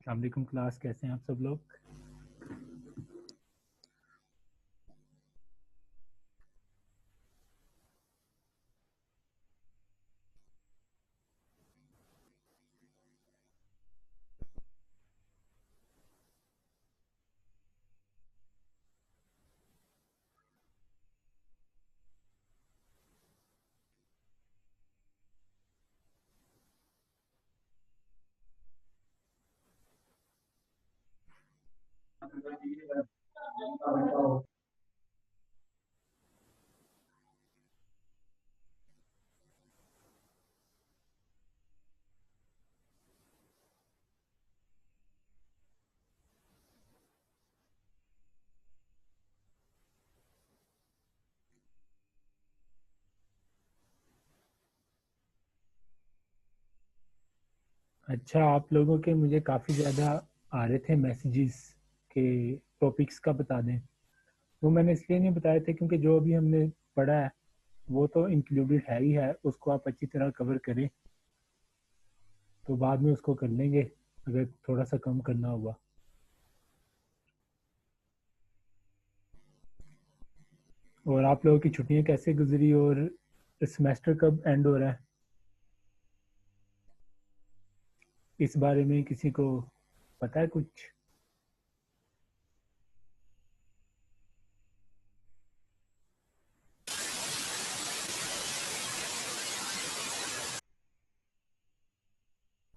अस्सलाम वालेकुम क्लास, कैसे हैं आप सब लोग। अच्छा, आप लोगों के मुझे काफ़ी ज़्यादा आ रहे थे मैसेजेस के टॉपिक्स का बता दें। वो मैंने इसलिए नहीं बताए थे क्योंकि जो अभी हमने पढ़ा है वो तो इंक्लूडेड है ही है, उसको आप अच्छी तरह कवर करें तो बाद में उसको कर लेंगे अगर थोड़ा सा कम करना होगा। और आप लोगों की छुट्टियां कैसे गुजरी और सेमेस्टर कब एंड हो रहा है, इस बारे में किसी को पता है कुछ।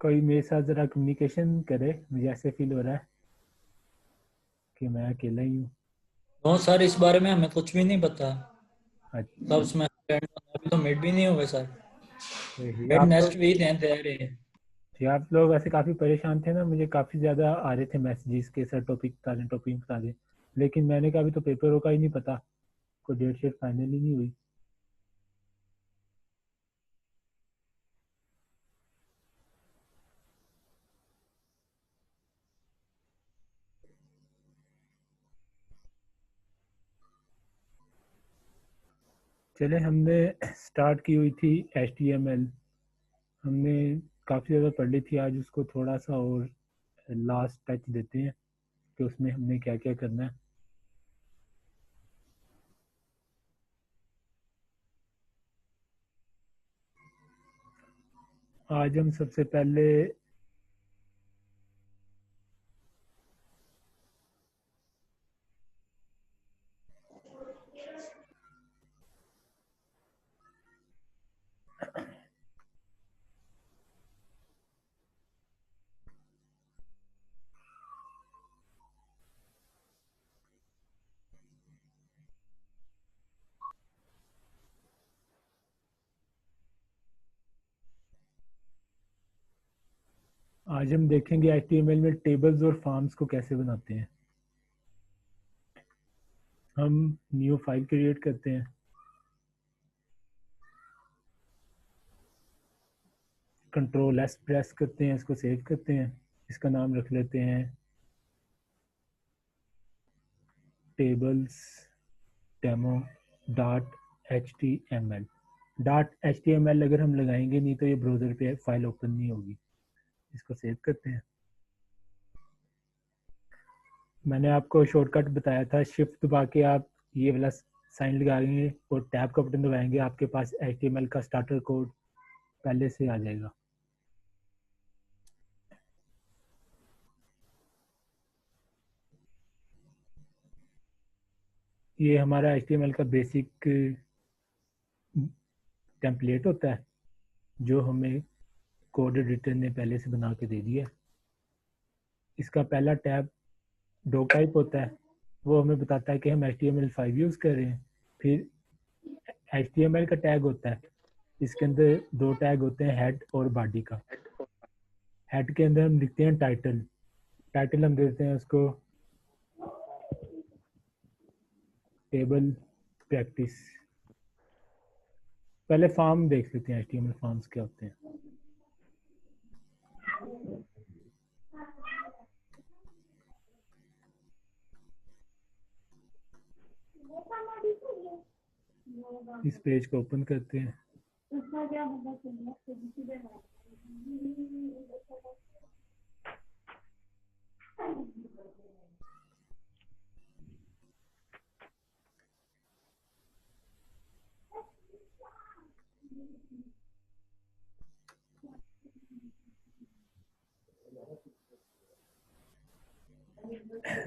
कोई मेरे साथ ज़रा कम्युनिकेशन करे, मुझे ऐसे फील हो रहा है कि मैं अकेला ही हूँ। नो सर, इस बारे में हमें कुछ भी नहीं पता। अच्छा, कब सेमेस्टर एंड होना है? अभी तो मिड भी नहीं हुए सर। सही। मिड आप नेक्स्ट लोग वीक हैं, दे रहे हैं। जी, आप लोग ऐसे काफ़ी परेशान थे ना, मुझे काफ़ी ज़्यादा आ रहे थे मैसेजेस के, सर टॉपिक बता दें टॉपिक बता दें। लेकिन मैंने कहा अभी तो पेपरों का ही नहीं पता, कोई डेट शेट फाइनल ही नहीं हुई। चले, हमने स्टार्ट की हुई थी HTML। हमने काफ़ी ज़्यादा पढ़ ली थी, आज उसको थोड़ा सा और लास्ट टच देते हैं कि उसमें हमने क्या क्या करना है। आज हम सबसे पहले आज हम देखेंगे HTML में टेबल्स और फॉर्म्स को कैसे बनाते हैं। हम न्यू फाइल क्रिएट करते हैं, कंट्रोल S प्रेस करते हैं, इसको सेव करते हैं। इसका नाम रख लेते हैं टेबल्स डेमो .html अगर हम लगाएंगे नहीं तो ये ब्राउज़र पे फाइल ओपन नहीं होगी। इसको सेव करते हैं। मैंने आपको शॉर्टकट बताया था, शिफ्ट दबा के आप ये वाला साइन लगाएंगे और टैब का बटन दबाएंगे, आपके पास HTML का स्टार्टर कोड पहले से आ जाएगा। ये हमारा HTML का बेसिक टेम्पलेट होता है जो हमें कोड एडिटर ने पहले से बना के दे दिया है। इसका पहला टैब डॉक टाइप होता है, वो हमें बताता है कि हम HTML5 यूज़ कर रहे हैं। फिर HTML का टैग होता है, इसके अंदर दो टैग होते हैं, हेड और बॉडी का। हेड के अंदर हम लिखते हैं टाइटल, टाइटल हम देते हैं उसको टेबल प्रैक्टिस। पहले फॉर्म देख लेते हैं, HTML फॉर्म्स क्या होते हैं। इस पेज को ओपन करते हैं।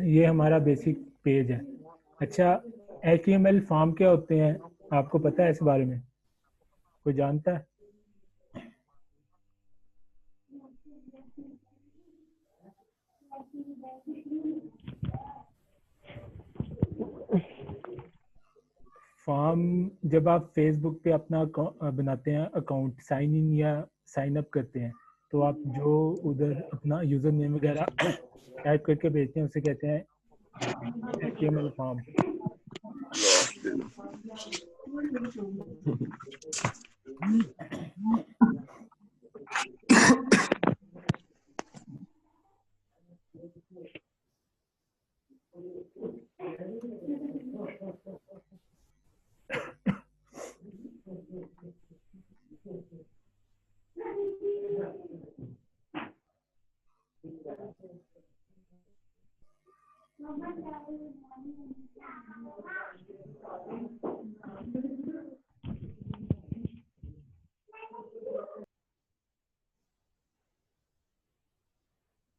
ये हमारा बेसिक पेज है। अच्छा, HTML फॉर्म क्या होते हैं, आपको पता है इस बारे में? कोई जानता है? फॉर्म, जब आप फेसबुक पे अपना बनाते हैं अकाउंट, साइन इन या साइन अप करते हैं, तो आप जो उधर अपना यूजर नेम वगैरह टाइप करके भेजते हैं उसे कहते हैं HTML फॉर्म।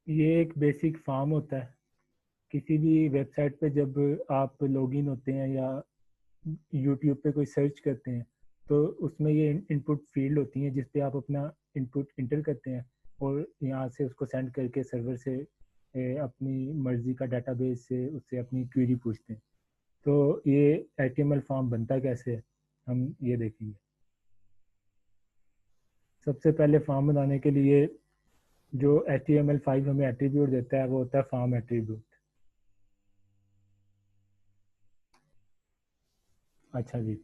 ये एक बेसिक फॉर्म होता है। किसी भी वेबसाइट पे जब आप लॉगिन होते हैं या यूट्यूब पे कोई सर्च करते हैं, तो उसमें ये इनपुट फील्ड होती है जिस पे आप अपना इनपुट इंटर करते हैं और यहाँ से उसको सेंड करके सर्वर से अपनी मर्जी का डेटाबेस से उससे अपनी क्वेरी पूछते हैं। तो ये HTML फॉर्म बनता कैसे है, हम ये देखेंगे। सबसे पहले फॉर्म बनाने के लिए जो HTML5 हमें एट्रीब्यूट देता है वो होता है फॉर्म एट्रीब्यूट। अच्छा जी,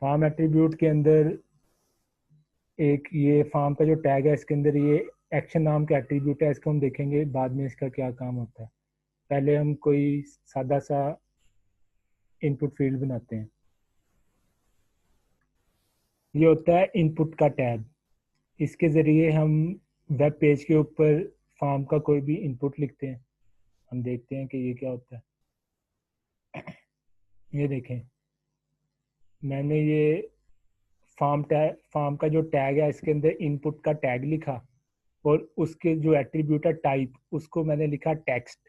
फॉर्म एट्रीब्यूट के अंदर एक ये फॉर्म का जो टैग है इसके अंदर ये एक्शन नाम का एट्रीब्यूट है, इसको हम देखेंगे बाद में इसका क्या काम होता है। पहले हम कोई सादा सा इनपुट फील्ड बनाते हैं। ये होता है इनपुट का टैग। इसके ज़रिए हम वेब पेज के ऊपर फॉर्म का कोई भी इनपुट लिखते हैं। हम देखते हैं कि ये क्या होता है। ये देखें, मैंने ये फॉर्म का जो टैग है इसके अंदर इनपुट का टैग लिखा और उसके जो एट्रीब्यूट है टाइप, उसको मैंने लिखा टेक्स्ट।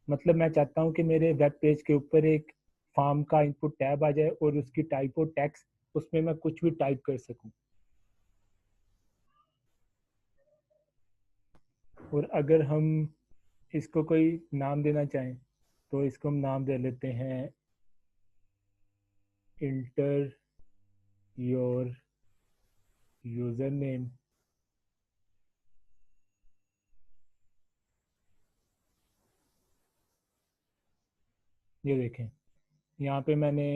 मतलब मैं चाहता हूँ कि मेरे वेब पेज के ऊपर एक फॉर्म का इनपुट टैब आ जाए और उसकी टाइप हो टेक्स्ट, उसमें मैं कुछ भी टाइप कर सकूं। और अगर हम इसको कोई नाम देना चाहें तो इसको हम नाम दे लेते हैं इंटर योर यूजर नेम। ये देखें, यहाँ पे मैंने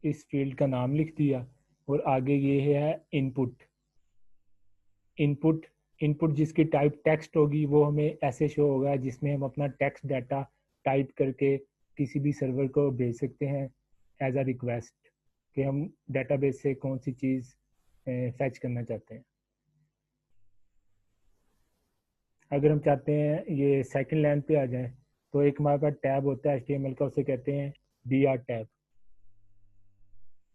इस फील्ड का नाम लिख दिया और आगे ये है इनपुट। इनपुट इनपुट जिसकी टाइप टेक्स्ट होगी वो हमें ऐसे शो होगा, जिसमें हम अपना टेक्स्ट डाटा टाइप करके किसी भी सर्वर को भेज सकते हैं एज अ रिक्वेस्ट कि हम डेटाबेस से कौन सी चीज़ फैच करना चाहते हैं। अगर हम चाहते हैं ये सेकंड लाइन पे आ जाए तो एक हमारे पास टैब होता है HTML का, उसे कहते हैं BR टैब।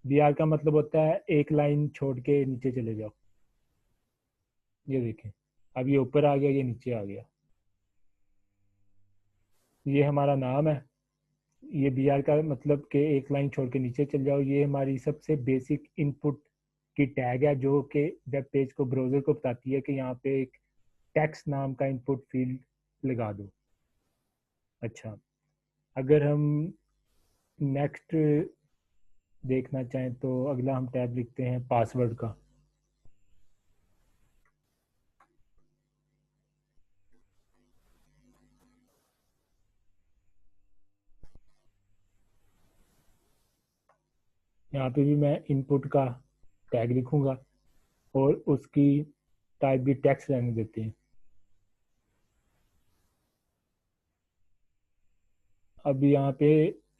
BR का मतलब होता है एक लाइन छोड़ के नीचे चले जाओ। ये देखें, अब ये ऊपर आ गया, ये नीचे आ गया। ये हमारा नाम है। ये BR का मतलब कि एक लाइन छोड़ के नीचे चल जाओ। ये हमारी सबसे बेसिक इनपुट की टैग है जो कि वेब पेज को, ब्राउज़र को बताती है कि यहाँ पे एक टेक्स्ट नाम का इनपुट फील्ड लगा दो। अच्छा, अगर हम नेक्स्ट देखना चाहें तो अगला हम टैब लिखते हैं पासवर्ड का। यहाँ पे भी मैं इनपुट का टैग लिखूंगा और उसकी टाइप भी टेक्स्ट रहने देते हैं। अब यहाँ पे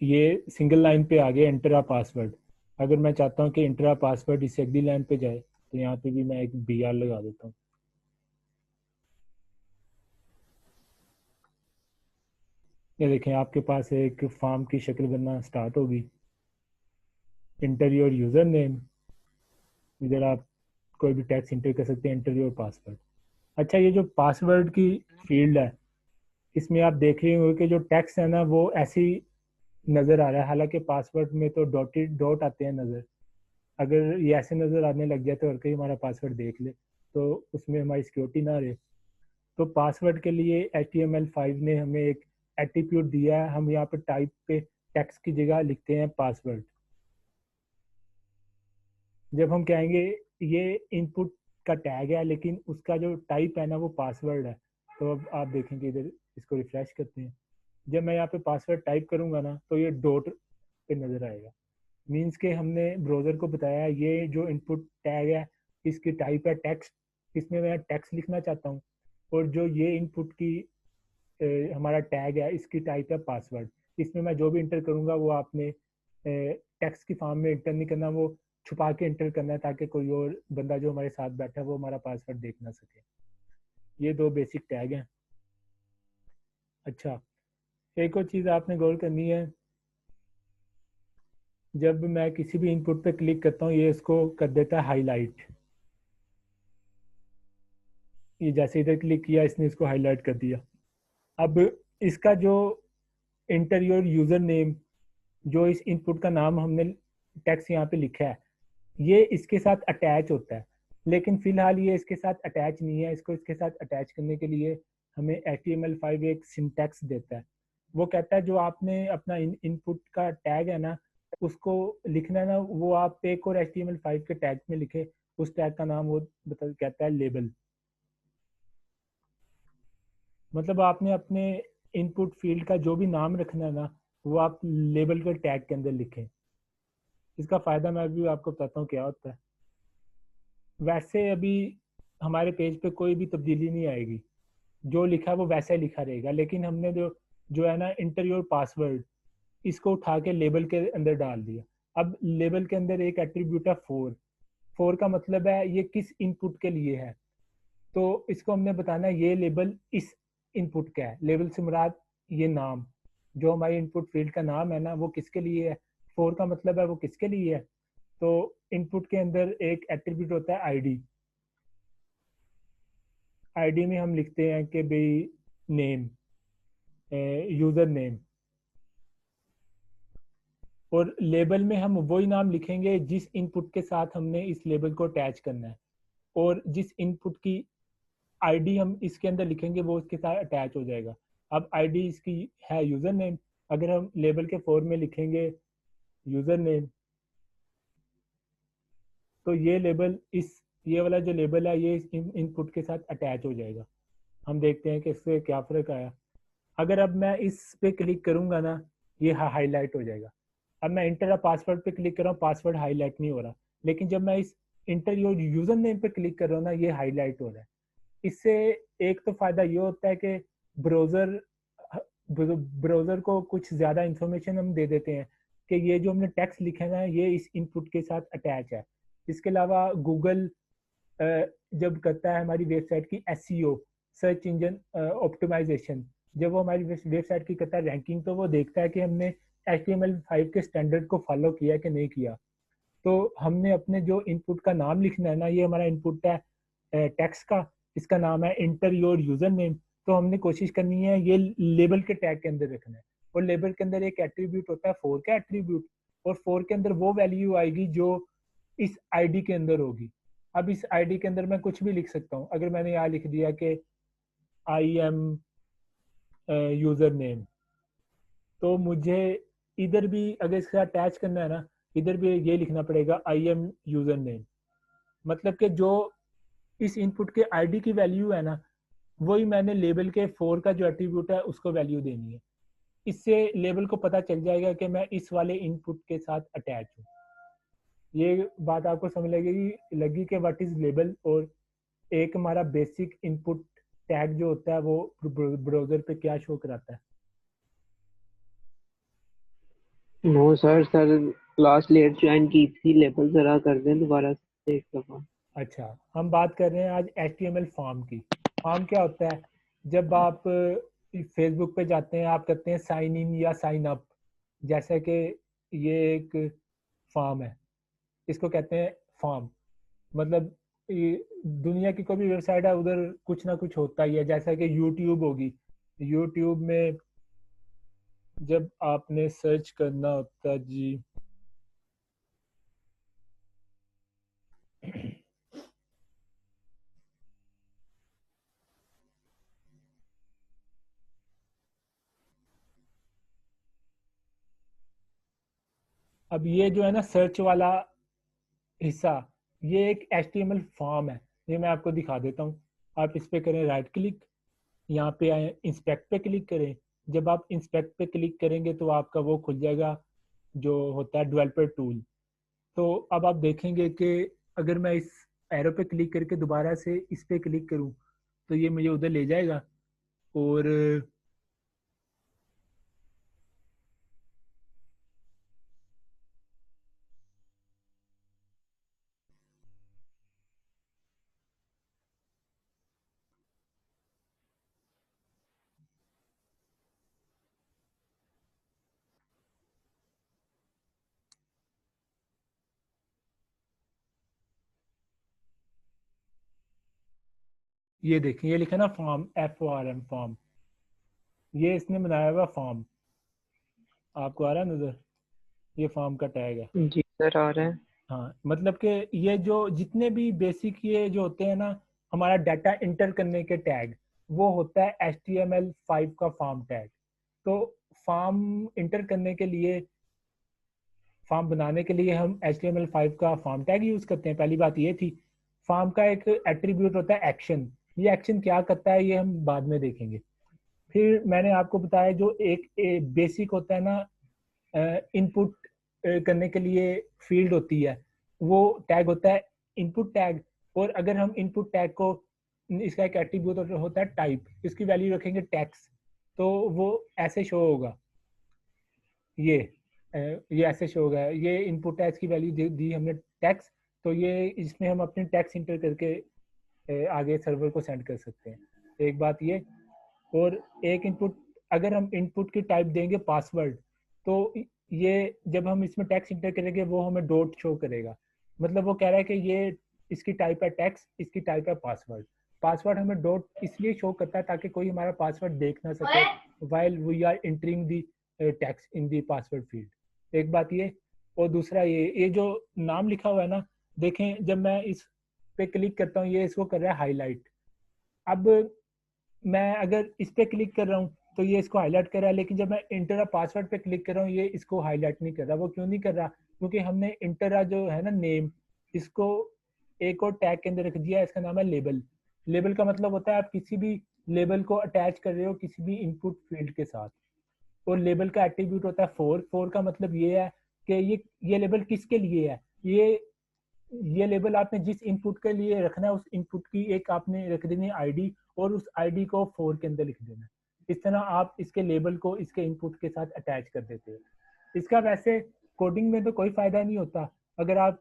ये सिंगल लाइन पे आ गया एंटर आ पासवर्ड। अगर मैं चाहता हूँ कि एंटर आ पासवर्ड इस अगली लाइन पे जाए तो यहाँ पे भी मैं एक BR लगा देता हूँ। ये देखें, आपके पास एक फॉर्म की शक्ल बनना स्टार्ट होगी। इंटर योर यूजर नेम, इधर आप कोई भी टेक्स्ट इंटर कर सकते हैं। Inter your password. अच्छा, ये जो पासवर्ड की फील्ड है इसमें आप देख रहे होंगे कि जो टेक्स्ट है ना वो ऐसी नज़र आ रहा है, हालांकि पासवर्ड में तो डॉटेड डॉट आते हैं नज़र। अगर ये ऐसे नज़र आने लग जाए तो हर कोई हमारा पासवर्ड देख ले तो उसमें हमारी सिक्योरिटी ना रहे। तो पासवर्ड के लिए HTML5 ने हमें एक एट्रीब्यूट दिया है। हम यहाँ पे टाइप पे टेक्स्ट की जगह लिखते हैं पासवर्ड। जब हम कहेंगे ये इनपुट का टैग है लेकिन उसका जो टाइप है ना वो पासवर्ड है, तो अब आप देखेंगे इधर, इसको रिफ्रेश करते हैं। जब मैं यहाँ पे पासवर्ड टाइप करूंगा ना तो ये डॉट पे नजर आएगा। मीन्स के हमने ब्राउज़र को बताया ये जो इनपुट टैग है इसकी टाइप है टेक्स्ट, इसमें मैं टेक्स्ट लिखना चाहता हूँ, और जो ये इनपुट की हमारा टैग है इसकी टाइप है पासवर्ड। इसमें मैं जो भी इंटर करूँगा वो आपने टेक्स्ट की फॉर्म में इंटर नहीं करना, वो छुपा के इंटर करना है ताकि कोई और बंदा जो हमारे साथ बैठा है वो हमारा पासवर्ड देख ना सके। ये दो बेसिक टैग हैं। अच्छा, एक और चीज़ आपने गौर करनी है, जब मैं किसी भी इनपुट पे क्लिक करता हूँ ये इसको कर देता है हाईलाइट। ये जैसे इधर क्लिक किया इसने इसको हाईलाइट कर दिया। अब इसका जो इंटर यूजर नेम, जो इस इनपुट का नाम हमने टेक्स्ट यहाँ पे लिखा है, ये इसके साथ अटैच होता है। लेकिन फिलहाल ये इसके साथ अटैच नहीं है। इसको इसके साथ अटैच करने के लिए हमें HTML5 एक सिंटैक्स देता है। वो कहता है जो आपने अपना इनपुट का टैग है ना उसको लिखना है ना, वो आप एक और HTML5 के टैग में लिखे। उस टैग का नाम वो कहता है लेबल। मतलब आपने अपने इनपुट फील्ड का जो भी नाम रखना है ना वो आप लेबल के टैग के अंदर लिखें। इसका फ़ायदा मैं भी आपको बताता हूँ क्या होता है। वैसे अभी हमारे पेज पे कोई भी तब्दीली नहीं आएगी, जो लिखा है वो वैसा ही लिखा रहेगा, लेकिन हमने जो जो है ना इंटर पासवर्ड, इसको उठा के लेबल के अंदर डाल दिया। अब लेबल के अंदर एक एट्रीब्यूट है फोर। फोर का मतलब है ये किस इनपुट के लिए है, तो इसको हमने बताना है ये लेबल इस इनपुट का है। लेबल से मुराद ये नाम, जो हमारे इनपुट फील्ड का नाम है ना वो किसके लिए है। फोर का मतलब है वो किसके लिए है। तो इनपुट के अंदर एक एट्रीब्यूट होता है आईडी। आईडी में हम लिखते हैं कि भाई नेम, यूजर नेम, और लेबल में हम वही नाम लिखेंगे जिस इनपुट के साथ हमने इस लेबल को अटैच करना है, और जिस इनपुट की आईडी हम इसके अंदर लिखेंगे वो उसके साथ अटैच हो जाएगा। अब आईडी इसकी है यूजर नेम, अगर हम लेबल के फॉर्म में लिखेंगे यूजर नेम तो ये लेबल इस ये वाला जो लेबल है ये इस इनपुट के साथ अटैच हो जाएगा। हम देखते हैं कि इससे क्या फ़र्क आया। अगर अब मैं इस पे क्लिक करूंगा ना ये हाईलाइट हो जाएगा। अब मैं इंटर अ पासवर्ड पे क्लिक कर रहा हूँ, पासवर्ड हाईलाइट नहीं हो रहा, लेकिन जब मैं इस इंटर योर यूजर नेम पे क्लिक कर रहा हूँ ना ये हाईलाइट हो रहा है। इससे एक तो फायदा ये होता है कि ब्राउजर ब्राउजर को कुछ ज़्यादा इंफॉर्मेशन हम दे देते हैं कि ये जो हमने टेक्स्ट लिखा है ना ये इस इनपुट के साथ अटैच है। इसके अलावा गूगल जब करता है हमारी वेबसाइट की SEO, सर्च इंजन ऑप्टिमाइजेशन, जब वो हमारी वेबसाइट की करता है रैंकिंग तो वो देखता है कि हमने HTML5 के स्टैंडर्ड को फॉलो किया कि नहीं किया। तो हमने अपने जो इनपुट का नाम लिखना है ना, ये हमारा इनपुट है टेक्स्ट का, इसका नाम है इंटर योर यूजर नेम, तो हमने कोशिश करनी है ये लेबल के टैग के अंदर रखना है। और लेबल के अंदर एक एट्रीब्यूट होता है फोर का एट्रीब्यूट, और फोर के अंदर वो वैल्यू आएगी जो इस आईडी के अंदर होगी। अब इस आईडी के अंदर मैं कुछ भी लिख सकता हूँ। अगर मैंने यहाँ लिख दिया कि आई एम यूजर नेम, तो मुझे इधर भी अगर इसके साथ अटैच करना है ना इधर भी ये लिखना पड़ेगा आई एम यूजर नेम। मतलब कि जो इस इनपुट के आईडी की वैल्यू है ना वही मैंने लेबल के फोर का जो एट्रीब्यूट है उसको वैल्यू देनी है। इससे लेबल को पता चल जाएगा कि मैं इस वाले इनपुट के साथ अटैच हूँ। ये बात आपको समझ लगी कि व्हाट इज लेबल, और एक हमारा बेसिक इनपुट टैग जो होता है वो ब्राउजर पे क्या शो कराता है। No sir, class late join की थी। लेवल जरा कर दें दोबारा से एक दफा। अच्छा, हम बात कर रहे हैं आज HTML फॉर्म की। फॉर्म क्या होता है, जब आप फेसबुक पे जाते हैं आप करते हैं साइन इन या साइन अप, जैसा कि ये एक फॉर्म है, इसको कहते हैं फॉर्म। मतलब दुनिया की कोई भी वेबसाइट है उधर कुछ ना कुछ होता ही है, जैसा कि यूट्यूब होगी, यूट्यूब में जब आपने सर्च करना होता है जी, अब ये जो है ना सर्च वाला हिस्सा, ये एक HTML फॉर्म है। ये मैं आपको दिखा देता हूँ। आप इस पे करें राइट क्लिक, यहाँ पे आए इंस्पेक्ट पे क्लिक करें। जब आप इंस्पेक्ट पे क्लिक करेंगे तो आपका वो खुल जाएगा जो होता है डेवलपर टूल। तो अब आप देखेंगे कि अगर मैं इस एरो पे क्लिक करके दोबारा से इस पे क्लिक करूं तो ये मुझे उधर ले जाएगा। और ये देखें, ये लिखा ना फॉर्म, FORM फॉर्म, ये इसने बनाया हुआ फॉर्म। आपको आ रहा है नजर? ये फॉर्म का टैग है। जी सर आ रहा है। हाँ, मतलब कि ये जो जितने भी बेसिक ये जो होते हैं ना हमारा डाटा इंटर करने के टैग, वो होता है HTML5 का फॉर्म टैग। तो फॉर्म इंटर करने के लिए, फॉर्म बनाने के लिए हम HTML5 का फॉर्म टैग यूज करते हैं। पहली बात ये थी। फॉर्म का एक एट्रीब्यूट होता है एक्शन। ये एक्शन क्या करता है ये हम बाद में देखेंगे। फिर मैंने आपको बताया जो एक बेसिक होता है ना इनपुट करने के लिए फील्ड होती है, वो टैग होता है इनपुट टैग। और अगर हम इनपुट टैग को, इसका एक एट्रीब्यूट होता है टाइप, इसकी वैल्यू रखेंगे टेक्स्ट, तो वो ऐसे शो होगा। ये ये ऐसे शो होगा। ये इनपुट टैक्स की वैल्यू दी हमने टैक्स, तो ये इसमें हम अपने टैक्स इंटर करके आगे सर्वर को सेंड कर सकते हैं। एक बात ये। और एक इनपुट, अगर हम इनपुट की टाइप देंगे पासवर्ड, तो ये जब हम इसमें टैक्स इंटर करेंगे वो हमें डॉट शो करेगा। मतलब वो कह रहा है कि ये इसकी टाइप है टैक्स, इसकी टाइप है पासवर्ड। पासवर्ड हमें डॉट इसलिए शो करता है ताकि कोई हमारा पासवर्ड देख ना सके while we are entering the text in the password field। एक बात ये। और दूसरा ये जो नाम लिखा हुआ है ना, देखें जब मैं इस पे क्लिक करता हूँ ये इसको कर रहा है हाईलाइट। अब मैं अगर इस पे क्लिक कर रहा हूँ तो ये इसको हाईलाइट कर रहा है, लेकिन जब मैं इंटर पासवर्ड पे क्लिक कर रहा हूँ ये इसको हाईलाइट नहीं कर रहा। वो क्यों नहीं कर रहा? क्योंकि हमने इंटर जो है ना नेम, इसको एक और टैग के अंदर रख दिया, इसका नाम है लेबल। लेबल का मतलब होता है आप किसी भी लेबल को अटैच कर रहे हो किसी भी इनपुट फील्ड के साथ। और लेबल का एट्रीब्यूट होता है फोर। फोर का मतलब ये है कि ये लेबल किसके लिए है। ये लेबल आपने जिस इनपुट के लिए रखना है उस इनपुट की एक आपने रख देनी है आईडी, और उस आईडी को फोर के अंदर लिख देना है। इस तरह आप इसके लेबल को इसके इनपुट के साथ अटैच कर देते हो। इसका वैसे कोडिंग में तो कोई फायदा नहीं होता। अगर आप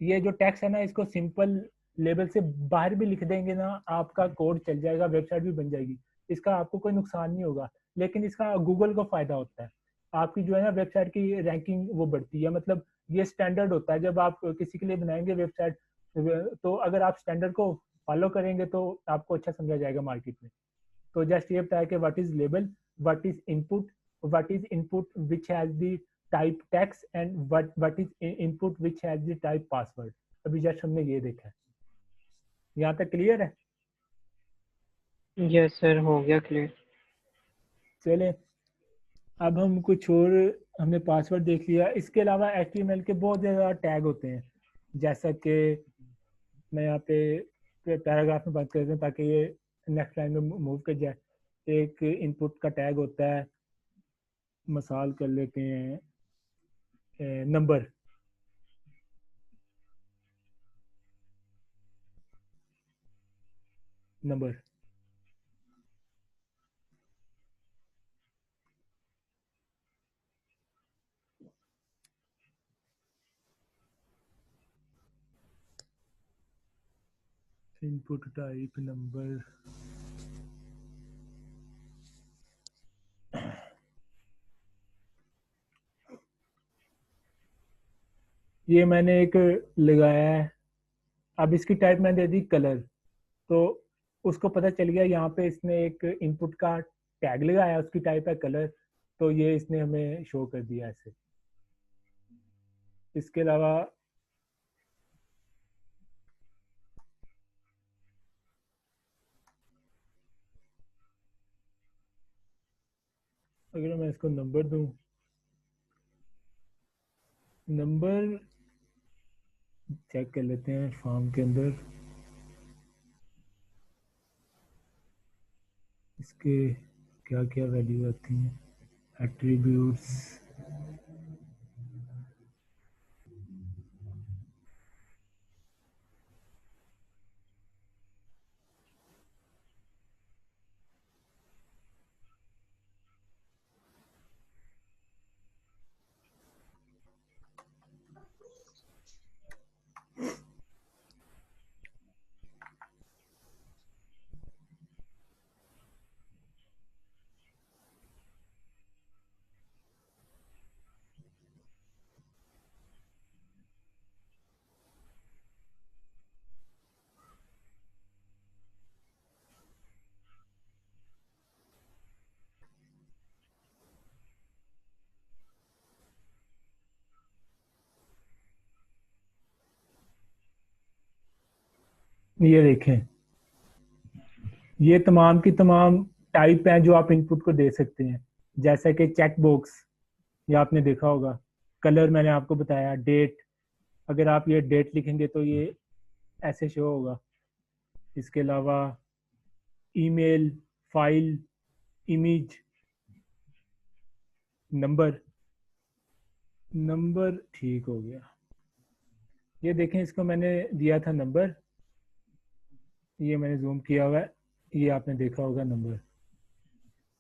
ये जो टेक्स्ट है ना इसको सिंपल लेबल से बाहर भी लिख देंगे ना, आपका कोड चल जाएगा, वेबसाइट भी बन जाएगी, इसका आपको कोई नुकसान नहीं होगा। लेकिन इसका गूगल को फायदा होता है, आपकी जो है ना वेबसाइट की रैंकिंग वो बढ़ती है। मतलब ये स्टैंडर्ड होता है जब आप किसी के लिए बनाएंगे वेबसाइट, तो अगर आप स्टैंडर्ड को फॉलो करेंगे तो आपको अच्छा समझा जाएगा मार्केट में। तो जस्ट ये बताया कि what is label, what is input which has the type text, and what is input which has the type password. अभी जस्ट हमने ये देखा है। यहाँ तक क्लियर है? यस सर हो गया क्लियर। चले अब हम कुछ और, हमने पासवर्ड देख लिया। इसके अलावा HTML के बहुत ज़्यादा टैग होते हैं, जैसा कि मैं यहाँ पे पैराग्राफ में बात कर रहा हूँ ताकि ये नेक्स्ट लाइन में मूव कर जाए। एक इनपुट का टैग होता है, मिसाल कर लेते हैं number. Number input type number. ये मैंने एक लगाया है। अब इसकी टाइप मैंने दे दी कलर, तो उसको पता चल गया यहाँ पे इसने एक इनपुट का टैग लगाया, उसकी टाइप है कलर, तो ये इसने हमें शो कर दिया ऐसे। इसके अलावा अगर मैं इसको नंबर दूं, नंबर चेक कर लेते हैं फॉर्म के अंदर, इसके क्या क्या वैल्यू आती हैं, एट्रीब्यूट्स, ये देखें, ये तमाम की तमाम टाइप हैं जो आप इनपुट को दे सकते हैं, जैसा कि चेक बॉक्स, ये आपने देखा होगा, कलर मैंने आपको बताया, डेट, अगर आप ये डेट लिखेंगे तो ये ऐसे शो होगा। इसके अलावा email, file, image, number, number ठीक हो गया। ये देखें, इसको मैंने दिया था नंबर, ये मैंने जूम किया हुआ है, ये आपने देखा होगा नंबर।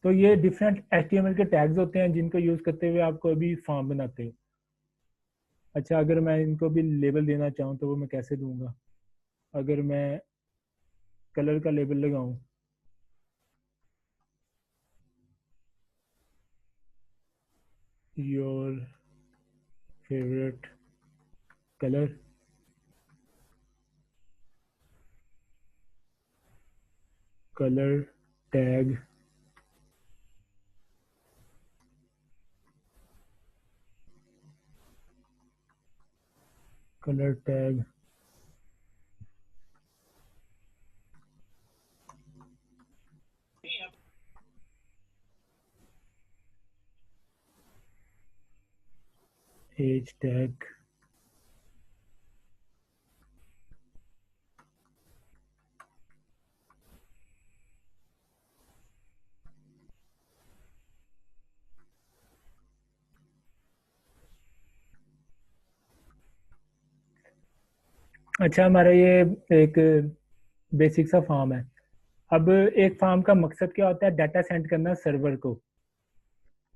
तो ये डिफरेंट एचटीएमएल के टैग्स होते हैं जिनको यूज करते हुए आप कोई भी फॉर्म बनाते हो। अच्छा, अगर मैं इनको भी लेबल देना चाहूँ तो वो मैं कैसे दूंगा? अगर मैं कलर का लेबल लगाऊं, your favourite colour, colour tag, colour tag as tag, अच्छा हमारा ये एक बेसिक सा फॉर्म है। अब एक फॉर्म का मकसद क्या होता है? डाटा सेंड करना सर्वर को।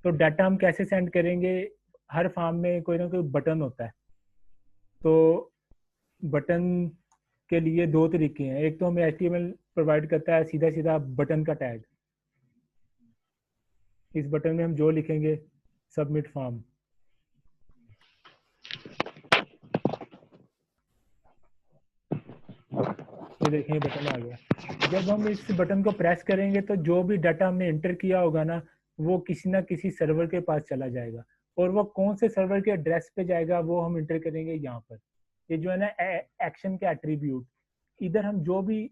तो डाटा हम कैसे सेंड करेंगे? हर फॉर्म में कोई ना कोई बटन होता है। तो बटन के लिए दो तरीके हैं, एक तो हमें HTML प्रोवाइड करता है सीधा सीधा बटन का टैग, इस बटन में हम जो लिखेंगे सबमिट फॉर्म, ये देखें ये बटन आ गया। जब हम इस बटन को प्रेस करेंगे तो जो भी डाटा हमने एंटर किया होगा ना, वो किसी ना किसी सर्वर के पास चला जाएगा, और वो कौन से सर्वर के एड्रेस पे जाएगा वो हम एंटर करेंगे यहाँ पर। ये जो है ना एक्शन के एट्रीब्यूट, इधर हम जो भी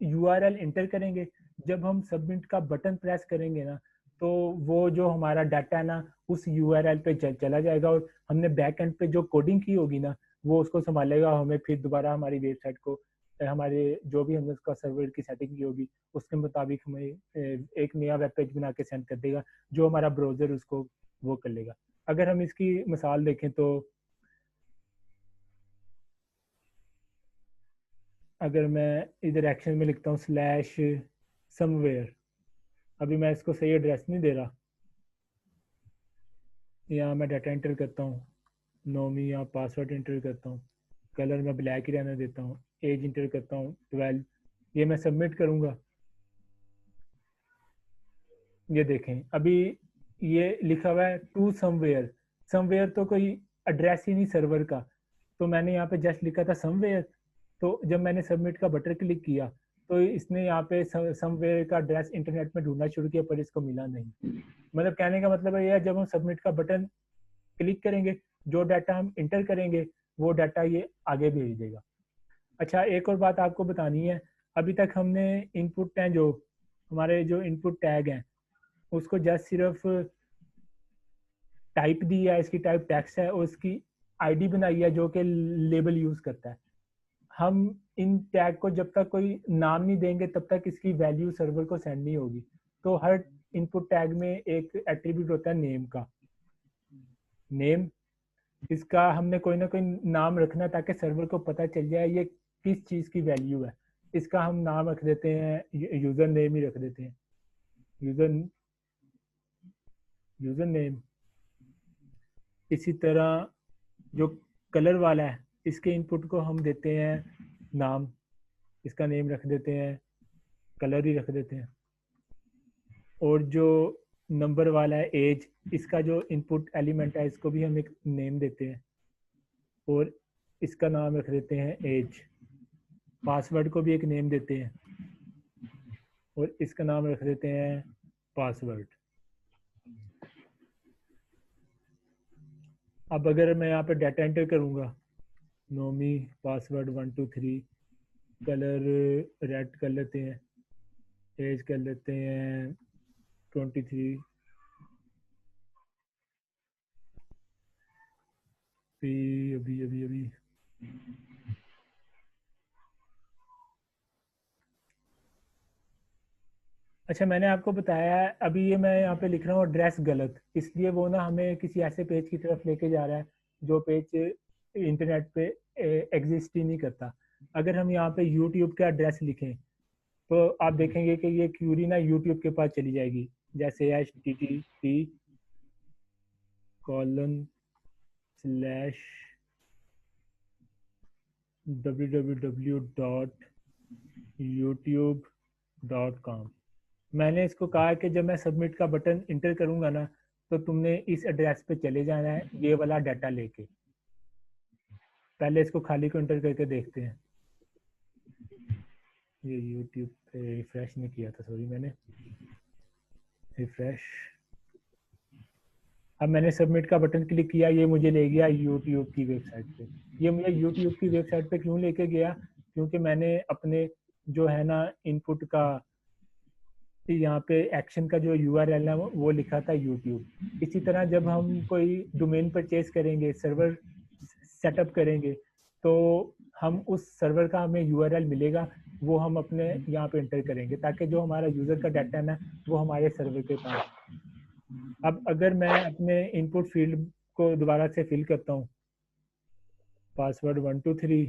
URL एंटर करेंगे, जब हम सबमिट का बटन प्रेस करेंगे ना, तो वो जो हमारा डाटा ना उस URL पे चला जाएगा, और हमने बैक एंड पे जो कोडिंग की होगी ना वो उसको संभालेगा, हमें फिर दोबारा हमारी वेबसाइट को, हमारे जो भी हमने उसका सर्वर की सेटिंग की होगी उसके मुताबिक हमें एक नया वेब पेज बना के सेंड कर देगा, जो हमारा ब्राउजर उसको वो कर लेगा। अगर हम इसकी मिसाल देखें तो अगर मैं इधर एक्शन में लिखता हूँ स्लैश समवेयर, अभी मैं इसको सही एड्रेस नहीं दे रहा, यहाँ मैं डाटा एंटर करता हूँ, नोमी या पासवर्ड एंटर करता हूँ, कलर मैं ब्लैक ही रहने देता हूँ, एज इंटर करता हूँ 12, ये मैं सबमिट करूँगा। ये देखें अभी ये लिखा हुआ है टू समवेयर, समवेयर तो कोई एड्रेस ही नहीं सर्वर का, तो मैंने यहाँ पे जस्ट लिखा था समवेयर। तो जब मैंने सबमिट का बटन क्लिक किया तो इसने यहाँ पे समवेयर का एड्रेस इंटरनेट में ढूंढना शुरू किया, पर इसको मिला नहीं। मतलब कहने का मतलब ये है, जब हम सबमिट का बटन क्लिक करेंगे, जो डाटा हम इंटर करेंगे वो डाटा ये आगे भेज देगा। अच्छा, एक और बात आपको बतानी है, अभी तक हमने इनपुट हैं, जो हमारे जो इनपुट टैग हैं, उसको जस्ट सिर्फ टाइप दी है, इसकी टाइप टेक्स्ट है, और उसकी आईडी बनाई है जो कि लेबल यूज करता है। हम इन टैग को जब तक कोई नाम नहीं देंगे तब तक इसकी वैल्यू सर्वर को सेंड नहीं होगी। तो हर इनपुट टैग में एक एट्रीब्यूट होता है नेम का। नेम, इसका हमने कोई ना कोई नाम रखना ताकि सर्वर को पता चल जाए ये किस चीज़ की वैल्यू है। इसका हम नाम रख देते हैं, यूज़र नेम ही रख देते हैं, यूज़र नेम। इसी तरह जो कलर वाला है, इसके इनपुट को हम देते हैं नाम, इसका नेम रख देते हैं, कलर ही रख देते हैं। और जो नंबर वाला है एज, इसका जो इनपुट एलिमेंट है इसको भी हम एक नेम देते हैं और इसका नाम रख देते हैं एज। पासवर्ड को भी एक नेम देते हैं और इसका नाम रख देते हैं पासवर्ड। अब अगर मैं यहाँ पे डाटा एंटर करूँगा, नोमी पासवर्ड 1 2 3, कलर रेड कर लेते हैं, एज कर लेते हैं 23, अभी अच्छा, मैंने आपको बताया है, अभी ये मैं यहाँ पे लिख रहा हूँ एड्रेस गलत, इसलिए वो ना हमें किसी ऐसे पेज की तरफ लेके जा रहा है जो पेज इंटरनेट पे एग्जिस्ट ही नहीं करता। अगर हम यहाँ पे यूट्यूब का एड्रेस लिखें तो आप देखेंगे कि ये क्यूरी ना यूट्यूब के पास चली जाएगी, जैसे http://www.youtube.com। मैंने इसको कहा कि जब मैं सबमिट का बटन इंटर करूंगा ना, तो तुमने इस एड्रेस पे चले जाना है ये वाला डाटा लेके। पहले इसको खाली को इंटर करके देखते हैं। ये यूट्यूब पे रिफ्रेश नहीं किया था, सॉरी, मैंने रिफ्रेश। अब मैंने सबमिट का बटन क्लिक किया, ये मुझे ले गया यूट्यूब की वेबसाइट पे। ये मुझे यूट्यूब की वेबसाइट पे क्यों लेके गया? क्योंकि मैंने अपने जो है ना इनपुट का यहाँ पे एक्शन का जो URL है वो लिखा था यूट्यूब। इसी तरह जब हम कोई डोमेन परचेज करेंगे, सर्वर सेटअप करेंगे, तो हम उस सर्वर का हमें URL मिलेगा, वो हम अपने यहाँ पे एंटर करेंगे ताकि जो हमारा यूज़र का डाटा है ना वो हमारे सर्वर के पास। अब अगर मैं अपने इनपुट फील्ड को दोबारा से फिल करता हूँ, पासवर्ड 1 2 3,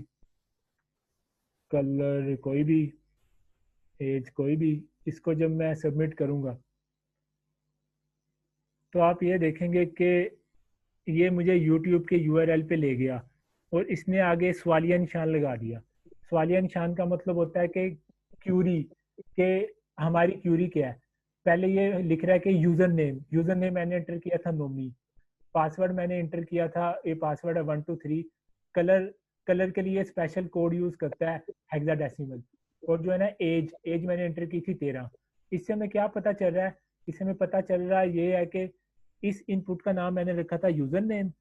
कलर कोई भी, एज कोई भी, इसको जब मैं सबमिट करूँगा तो आप ये देखेंगे कि ये मुझे YouTube के URL पे ले गया और इसने आगे सवालिया निशान लगा दिया। सवालिया निशान का मतलब होता है कि क्यूरी के, हमारी क्यूरी क्या है। पहले ये लिख रहा है कि यूज़र नेम मैंने एंटर किया था नोमी, पासवर्ड मैंने एंटर किया था, ये पासवर्ड है 1 2 3, कलर के लिए स्पेशल कोड यूज़ करता है हेक्साडेसिमल, और जो है ना एज मैंने एंटर की थी 13। इससे हमें क्या पता चल रहा है? इससे हमें पता चल रहा है ये है कि इस इनपुट का नाम मैंने रखा था यूज़र नेम।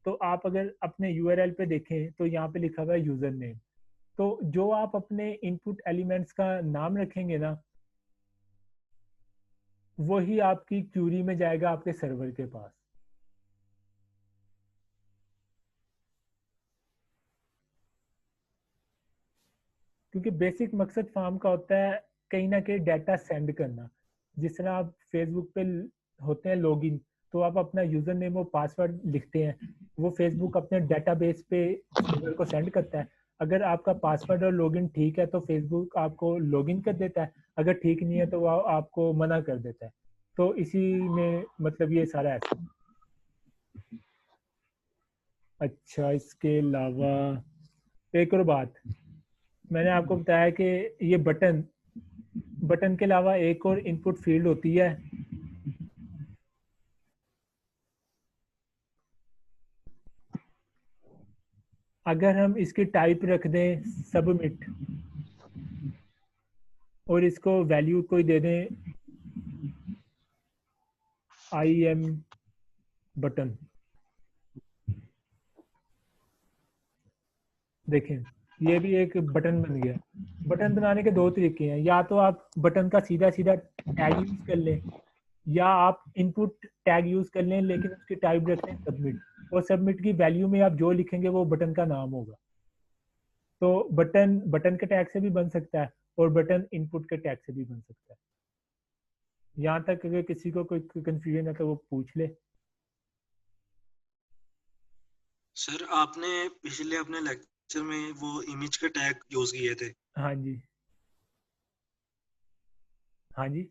तो आप अगर अपने URL पे देखें तो यहाँ पे लिखा हुआ है यूज़र नेम। तो जो आप अपने इनपुट एलिमेंट्स का नाम रखेंगे ना, वही आपकी क्यूरी में जाएगा आपके सर्वर के पास। क्योंकि बेसिक मकसद फार्म का होता है कहीं ना कहीं डाटा सेंड करना। जिस तरह आप फेसबुक पे होते हैं लॉगिन, तो आप अपना यूजर नेम और पासवर्ड लिखते हैं, वो फेसबुक अपने डेटाबेस पे सर्वर को सेंड करता है। अगर आपका पासवर्ड और लॉगिन ठीक है तो फेसबुक आपको लॉगिन कर देता है, अगर ठीक नहीं है तो वो आपको मना कर देता है। तो इसी में मतलब ये सारा है। अच्छा, इसके अलावा एक और बात, मैंने आपको बताया कि ये बटन के अलावा एक और इनपुट फील्ड होती है, अगर हम इसकी टाइप रख दें सबमिट, और इसको वैल्यू कोई दे दें IM बटन। देखें ये भी एक बटन बन गया। बटन बनाने के दो तरीके हैं, या तो आप बटन का सीधा सीधा टैग यूज कर लें, या आप इनपुट टैग यूज कर लें लेकिन उसकी टाइप रख लें सबमिट, और सबमिट की वैल्यू में आप जो लिखेंगे वो बटन का नाम होगा। तो बटन बटन के टैग से भी बन सकता है और बटन इनपुट के टैग से भी बन सकता है। यहाँ तक अगर किसी को कोई कंफ्यूजन है तो वो पूछ ले। सर आपने पिछले अपने लेक्चर में वो इमेज के टैग यूज किए थे। हाँ जी, हाँ जी।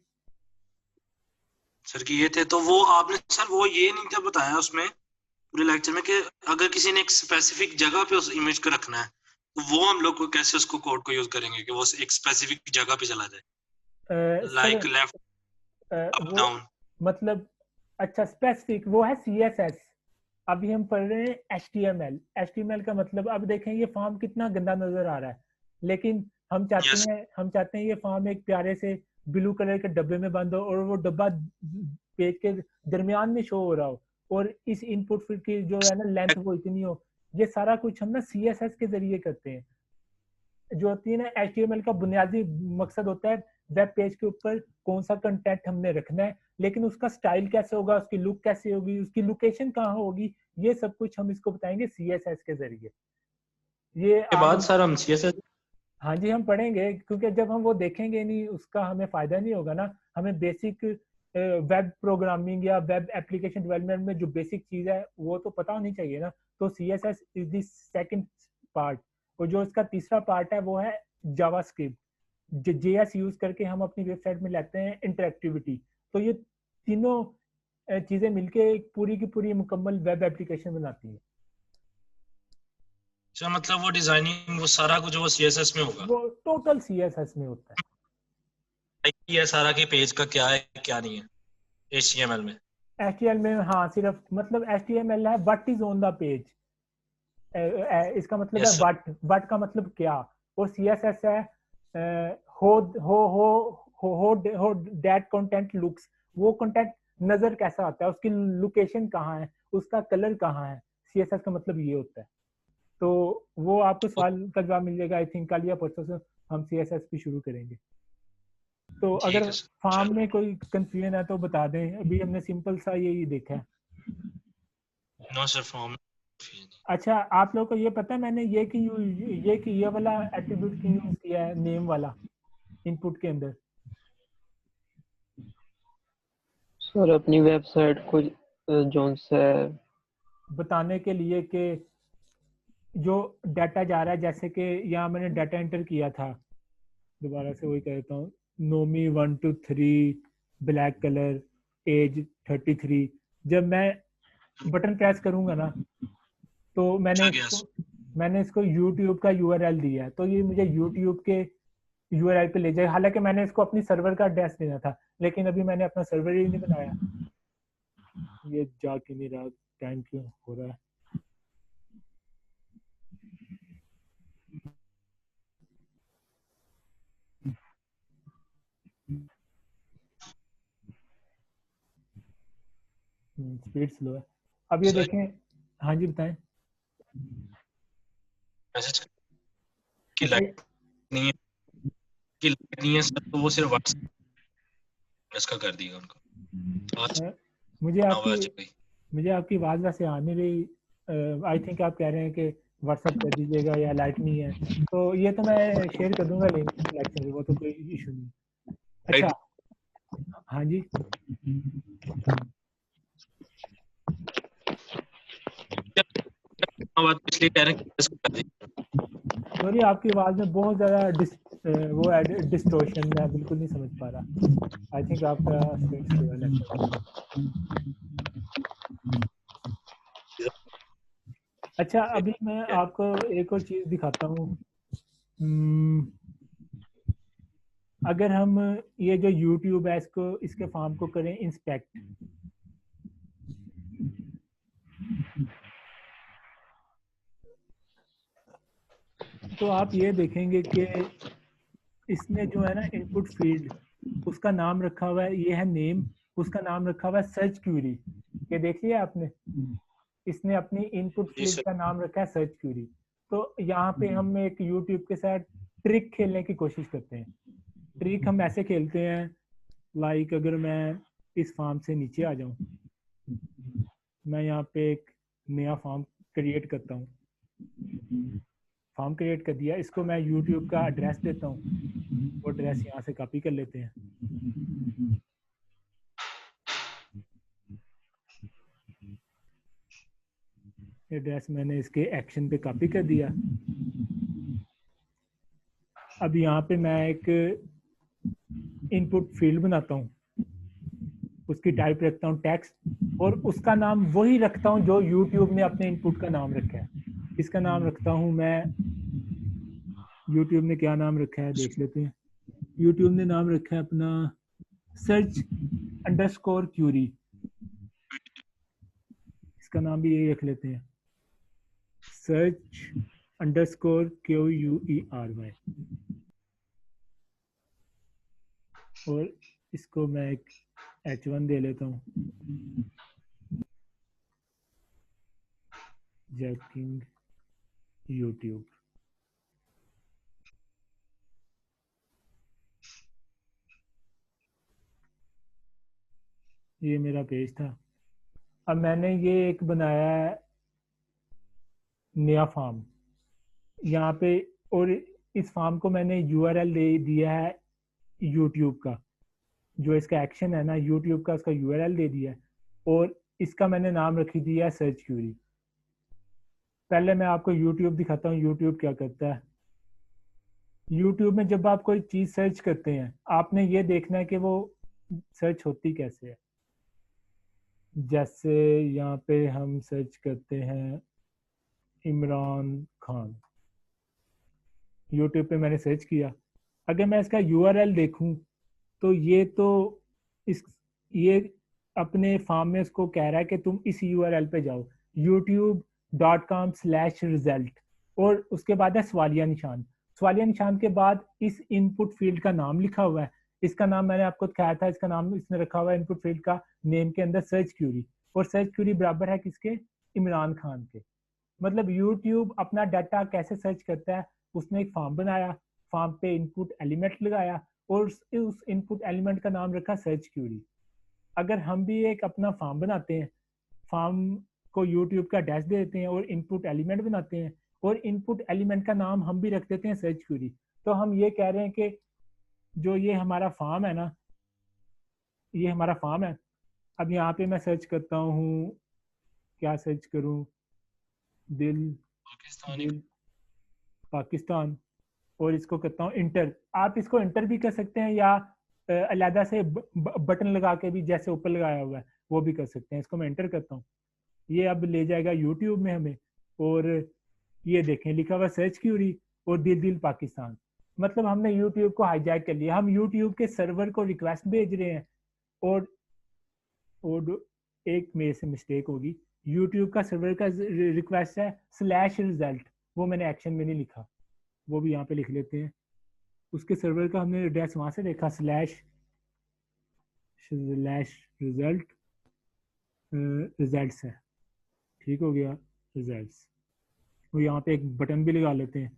सर किए थे, तो वो आपने सर वो ये नहीं था बताया उसमें पूरे लेक्चर में कि अगर किसी ने एक स्पेसिफिक जगह पे उस इमेज को रखना है तो वो हम लोग को कैसे उसको कोड को यूज करेंगे कि वो एक स्पेसिफिक जगह पे चला जाए, लाइक सर लेफ्ट अप वो डाउन। मतलब अच्छा स्पेसिफिक वो है CSS। अभी हम पढ़ रहे हैं HTML। HTML का मतलब अब देखें ये फॉर्म कितना गंदा नजर आ रहा है, लेकिन हम यस चाहते हैं ये फॉर्म एक प्यारे से ब्लू कलर के डब्बे में बंद हो और वो डब्बा पेज के दरमियान में शो हो रहा हो, और इस इनपुट फील्ड की जो है ना लेंथ वो इतनी हो। ये सारा कुछ हम ना CSS के जरिए करते हैं। जो होती है ना HTML का बुनियादी मकसद होता है वेब पेज के ऊपर कौन सा कंटेंट हमने रखना है, लेकिन उसका स्टाइल कैसे होगा, उसकी लुक कैसे होगी, उसकी लोकेशन कहाँ होगी, ये सब कुछ हम इसको बताएंगे CSS के जरिए। ये के आज बाद सर हम CSS। हाँ जी हम पढ़ेंगे, क्योंकि जब हम वो देखेंगे नहीं उसका हमें फायदा नहीं होगा ना। हमें बेसिक वेब प्रोग्रामिंग या वेब एप्लीकेशन डेवलपमेंट में जो बेसिक चीज है वो तो पता होनी चाहिए ना। तो CSS is the second part, और जो इसका तीसरा पार्ट है वो है जावास्क्रिप्ट। JS यूज करके हम अपनी वेबसाइट में लाते हैं इंटरेक्टिविटी। तो ये तीनों चीजें मिलके एक पूरी की पूरी मुकम्मल वेब एप्लीकेशन बनाती है। सर मतलब वो डिजाइनिंग वो सारा कुछ वो CSS में होगा। वो टोटल CSS में होता है। ये सारा के पेज का क्या है क्या नहीं है HTML में। HTML में हाँ सिर्फ मतलब HTML है what is on the page, इसका मतलब है यस व्हाट का मतलब क्या, और CSS है हो दैट कंटेंट लुक्स, वो कंटेंट नजर कैसा आता है, उसकी लोकेशन कहाँ है, उसका कलर कहाँ है। CSS का मतलब ये होता है। तो वो आपको सर। सवाल का जवाब मिल जाएगा आई थिंक कल या परसों से हम CSS भी शुरू करेंगे। तो ठीक अगर है सर फार्म चलो। में कोई कंफ्यूजन है तो बता दें, अभी हमने सिंपल सा यही देखा है। No sir form. अच्छा आप लोग को ये पता है मैंने ये वाला एट्रीब्यूट क्यों यूज किया है, नेम वाला इनपुट के अंदर। सर अपनी वेबसाइट को जोन से बताने के लिए कि जो डाटा जा रहा है, जैसे कि यहाँ मैंने डाटा एंटर किया था, दोबारा से वही कहता हूँ, नोमी 123 ब्लैक कलर एज 33। जब मैं बटन प्रेस करूंगा ना तो अच्छा गया मैंने इसको YouTube का URL दिया है, तो ये मुझे YouTube के URL पे ले जाए। हालांकि मैंने इसको अपनी सर्वर का एड्रेस देना था, लेकिन अभी मैंने अपना सर्वर ही नहीं बनाया। ये जाके मेरा टाइम क्यों हो रहा है। स्पीड स्लो है। अब ये सर देखें। हाँ जी बताएं। मैसेज की अच्छा लाइक नहीं है कि लाइक नहीं है सर, तो वो सिर्फ WhatsApp इसका कर दिया उनको आज मुझे 9 बजे गई। मुझे आपकी आवाज़ वैसे आ नहीं रही। आई थिंक आप कह रहे हैं कि व्हाट्सअप कर दीजिएगा या लाइट नहीं है, तो ये तो मैं शेयर कर दूंगा लिंक लेक्चर में, वो तो कोई इशू नहीं। अच्छा हाँ जी। इसलिए कह रहे हैं कि इसको कर दिया। सॉरी आपकी आवाज़ में बहुत ज़्यादा वो है डिस्टोर्शन, मैं बिल्कुल नहीं समझ पा रहा। आई थिंक आपका स्पीड स्लो है लैपटॉप। अच्छा अभी मैं आपको एक और चीज़ दिखाता हूँ। अगर हम ये जो YouTube है इसको इसके फॉर्म को करें इंस्पेक्ट, तो आप ये देखेंगे कि इसने जो है ना इनपुट फील्ड, उसका नाम रखा हुआ है, ये है नेम, उसका नाम रखा हुआ है सर्च क्यूरी। ये देख लिया आपने, इसने अपनी इनपुट जी फील्ड सर। का नाम रखा है सर्च क्यूरी। तो यहाँ पे हम एक यूट्यूब के साथ ट्रिक खेलने की कोशिश करते हैं। ट्रिक हम ऐसे खेलते हैं, लाइक अगर मैं इस फार्म से नीचे आ जाऊं, मैं यहाँ पे एक नया फार्म क्रिएट करता हूँ। फार्म क्रिएट कर दिया, इसको मैं यूट्यूब का एड्रेस देता हूँ, वो एड्रेस यहाँ से कॉपी कर लेते हैं। एड्रेस मैंने इसके एक्शन पे कॉपी कर दिया। अब यहाँ पे मैं एक इनपुट फील्ड बनाता हूँ, उसकी टाइप रखता हूँ टेक्स्ट, और उसका नाम वही रखता हूँ जो यूट्यूब ने अपने इनपुट का नाम रखा है। इसका नाम रखता हूँ मैं, यूट्यूब ने क्या नाम रखा है देख लेते हैं। यूट्यूब ने नाम रखा है अपना सर्च अंडरस्कोर क्यूरी, इसका नाम भी यही रख लेते हैं, सर्च अंडरस्कोर QUERY। और इसको मैं एक H1 दे लेता हूँ, जैकिंग यूट्यूब। ये मेरा पेज था। अब मैंने ये एक बनाया है नया फार्म यहाँ पे, और इस फार्म को मैंने URL दे दिया है यूट्यूब का, जो इसका एक्शन है ना यूट्यूब का, उसका URL दे दिया है, और इसका मैंने नाम रखी दिया है सर्च क्यूरी। पहले मैं आपको यूट्यूब दिखाता हूँ यूट्यूब क्या करता है। यूट्यूब में जब आप कोई चीज सर्च करते हैं, आपने ये देखना है कि वो सर्च होती कैसे है। जैसे यहाँ पे हम सर्च करते हैं इमरान खान, यूट्यूब पे मैंने सर्च किया। अगर मैं इसका URL देखूं तो ये अपने फार्म में उसको कह रहा है कि तुम इस URL पे जाओ, youtube.com/result, और उसके बाद है सवालिया निशान। सवालिया निशान के बाद इस इनपुट फील्ड का नाम लिखा हुआ है। इसका नाम मैंने आपको दिखाया था, इसका नाम इसने रखा हुआ है इनपुट फील्ड का नेम के अंदर सर्च क्यूरी, और सर्च क्यूरी बराबर है किसके, इमरान खान के। मतलब यूट्यूब अपना डाटा कैसे सर्च करता है, उसने एक फॉर्म बनाया, फॉर्म पे इनपुट एलिमेंट लगाया, और उस इनपुट एलिमेंट का नाम रखा सर्च क्यूरी। अगर हम भी एक अपना फॉर्म बनाते हैं, फॉर्म को यूट्यूब का डैश दे देते हैं और इनपुट एलिमेंट बनाते हैं, और इनपुट एलिमेंट का नाम हम भी रख देते हैं सर्च क्यूरी, तो हम ये कह रहे हैं कि जो ये हमारा फॉर्म है ना, ये हमारा फॉर्म है। अब यहाँ पे मैं सर्च करता हूँ, क्या सर्च करूँ, दिल पाकिस्तान, और इसको करता हूँ इंटर। आप इसको इंटर भी कर सकते हैं, या अलहदा से बटन लगा के भी, जैसे ऊपर लगाया हुआ है वो भी कर सकते हैं। इसको मैं इंटर करता हूँ, ये अब ले जाएगा यूट्यूब में हमें, और ये देखें लिखा हुआ सर्च क्यूरी और दिल पाकिस्तान। मतलब हमने यूट्यूब को हाईजैक कर लिया, हम यूट्यूब के सर्वर को रिक्वेस्ट भेज रहे हैं, और एक मेरे से मिस्टेक होगी, यूट्यूब का सर्वर का रिक्वेस्ट है /result, वो मैंने एक्शन में नहीं लिखा, वो भी यहाँ पे लिख लेते हैं। उसके सर्वर का हमने एड्रेस वहां से देखा /result रिजल्ट्स है, ठीक हो गया रिजल्ट्स। और यहाँ पे एक बटन भी लगा लेते हैं,